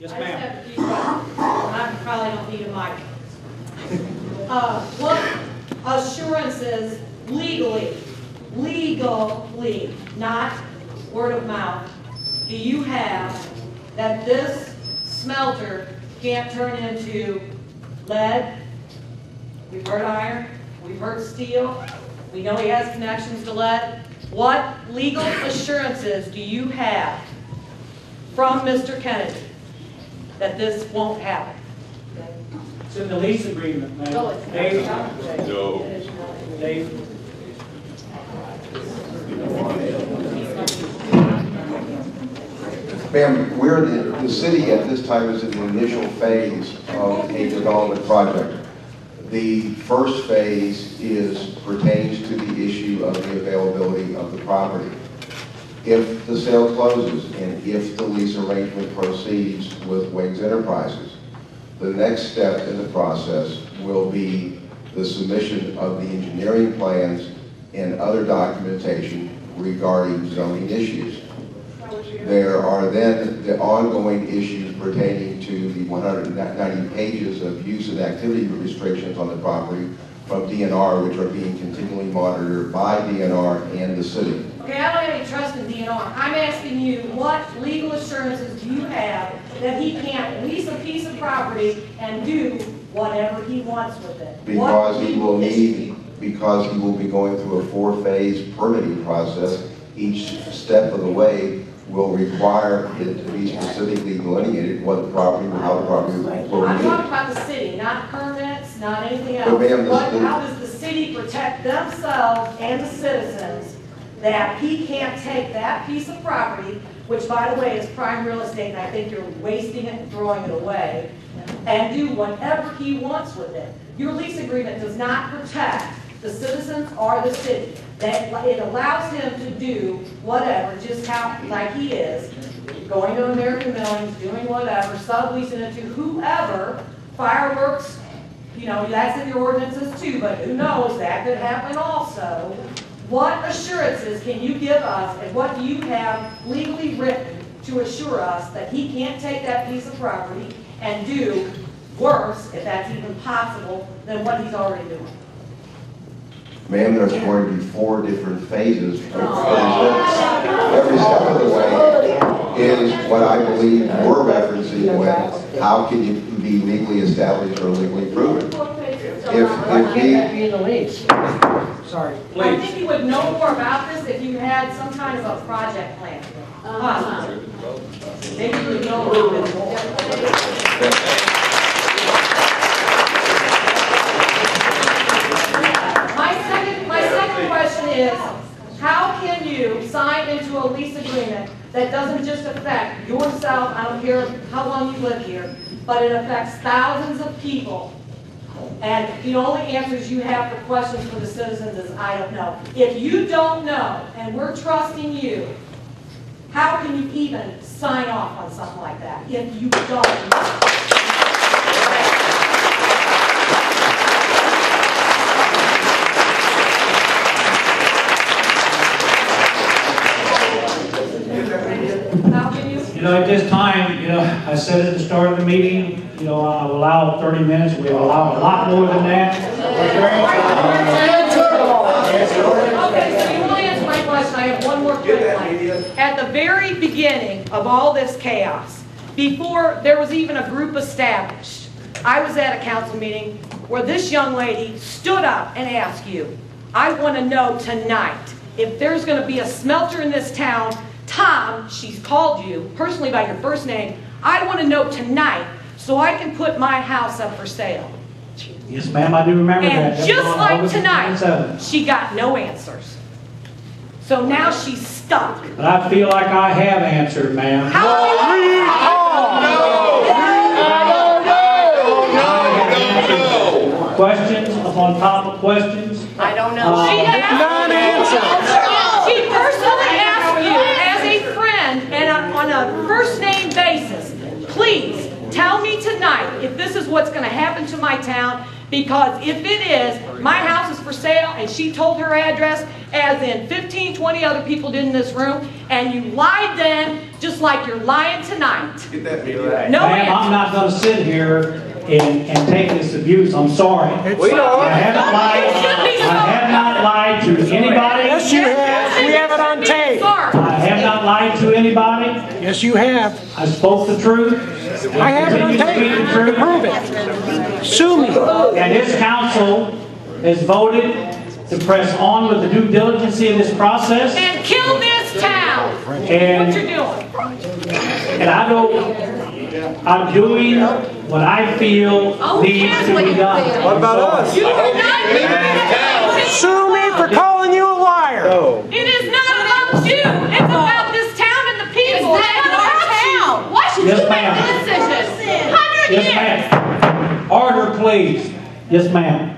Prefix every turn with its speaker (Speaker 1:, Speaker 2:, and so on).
Speaker 1: Yes,
Speaker 2: I just
Speaker 1: ma'am.
Speaker 2: have a few questions. I probably don't need a mic. What assurances legally, not word of mouth, do you have that this smelter can't turn into lead? We've heard iron, we've heard steel, we know he has connections to lead. What legal assurances do you have from Mr. Kennedy that this won't happen?
Speaker 1: It's in the lease agreement, ma'am.
Speaker 2: No, it's not.
Speaker 1: Dave?
Speaker 3: No.
Speaker 1: Dave?
Speaker 4: Ma'am, the city at this time is in the initial phase of a development project. The first phase pertains to the issue of the availability of the property. If the sale closes and if the lease arrangement proceeds with Wings Enterprises, the next step in the process will be the submission of the engineering plans and other documentation regarding zoning issues. There are then the ongoing issues pertaining to the 190 pages of use and activity restrictions on the property from DNR, which are being continually monitored by DNR and the city.
Speaker 2: Okay, I don't have any trust in DNR. I'm asking you, what legal assurances do you have that he can't lease a piece of property and do whatever he wants with it?
Speaker 4: Because he will be going through a 4-phase permitting process. Each step of the way will require it to be specifically delineated what the property, how the property will be
Speaker 2: I'm
Speaker 4: used.
Speaker 2: talking about the city, not permits, not anything else.
Speaker 4: But ma'am,
Speaker 2: How does the city protect themselves and the citizens that he can't take that piece of property, which by the way is prime real estate, and I think you're wasting it and throwing it away, and do whatever he wants with it? Your lease agreement does not protect the citizens or the city. That it allows him to do whatever, just how, like he is, going to American Millings, doing whatever, subleasing it to whoever, fireworks, you know, that's in your ordinances too, but who knows, that could happen also. What assurances can you give us, and what do you have legally written to assure us that he can't take that piece of property and do worse, if that's even possible, than what he's already doing?
Speaker 4: Ma'am, there's going to be 4 different phases. Every step of the way is what I believe we're referencing with how can you be legally established or legally proven. If
Speaker 5: be in the lease? Sorry.
Speaker 2: I think you would know more about this if you had some kind of a project plan. Possibly. Maybe you would know a little bit more. My second question is, how can you sign into a lease agreement that doesn't just affect yourself, I don't care how long you live here, but it affects thousands of people? And the only answers you have for questions for the citizens is, I don't know. If you don't know, and we're trusting you, how can you even sign off on something like that if you don't know? How can you?
Speaker 1: You know, at this time, you know, I said at the start of the meeting, you know, I'll allow 30 minutes. We allow a lot more than that.
Speaker 2: Okay, so you will answer my question. I have one more quick one. At the very beginning of all this chaos, before there was even a group established, I was at a council meeting where this young lady stood up and asked you, I want to know tonight if there's going to be a smelter in this town. Tom, she's called you personally by your first name. I want to know tonight so I can put my house up for sale.
Speaker 1: Yes, ma'am, I do remember that.
Speaker 2: And
Speaker 1: That was
Speaker 2: just
Speaker 1: on
Speaker 2: like
Speaker 1: August
Speaker 2: tonight,
Speaker 1: 27th.
Speaker 2: she got no answers. So now she's stuck.
Speaker 1: But I feel like I have answered, ma'am. Questions upon top of questions.
Speaker 2: I don't know. She personally asked you as a friend and on a first name basis, please tell me tonight if this is what's going to happen to my town, because if it is, my house is for sale, and she told her address, as in 15, 20 other people did in this room, and you lied then, just like you're lying tonight.
Speaker 3: Get that media.
Speaker 2: No
Speaker 1: Ma'am, I'm
Speaker 2: answer.
Speaker 1: not gonna sit here and take this abuse, I'm sorry.
Speaker 3: We know.
Speaker 1: I have not lied to anybody.
Speaker 5: Yes, you have. We have it on tape.
Speaker 1: I have not lied to anybody.
Speaker 5: Yes, you have.
Speaker 1: I spoke the truth.
Speaker 5: I have it on
Speaker 1: Continue to speak the
Speaker 5: tape.
Speaker 1: truth.
Speaker 5: Prove it. Sue me.
Speaker 1: And this council has voted to press on with the due diligence in this process.
Speaker 2: And kill this town.
Speaker 1: And-
Speaker 2: What you're doing.
Speaker 1: And I don't, I'm doing what I feel needs to be done.
Speaker 3: What about us?
Speaker 2: You are not doing
Speaker 5: Sue me for calling you a liar.
Speaker 2: It is not about you. It's about this town and the people.
Speaker 6: It's not our town. Why should
Speaker 1: Yes,
Speaker 6: you make
Speaker 1: ma'am.
Speaker 6: the decision? 100
Speaker 1: Yes,
Speaker 6: years.
Speaker 1: ma'am. Order, please. Yes, ma'am.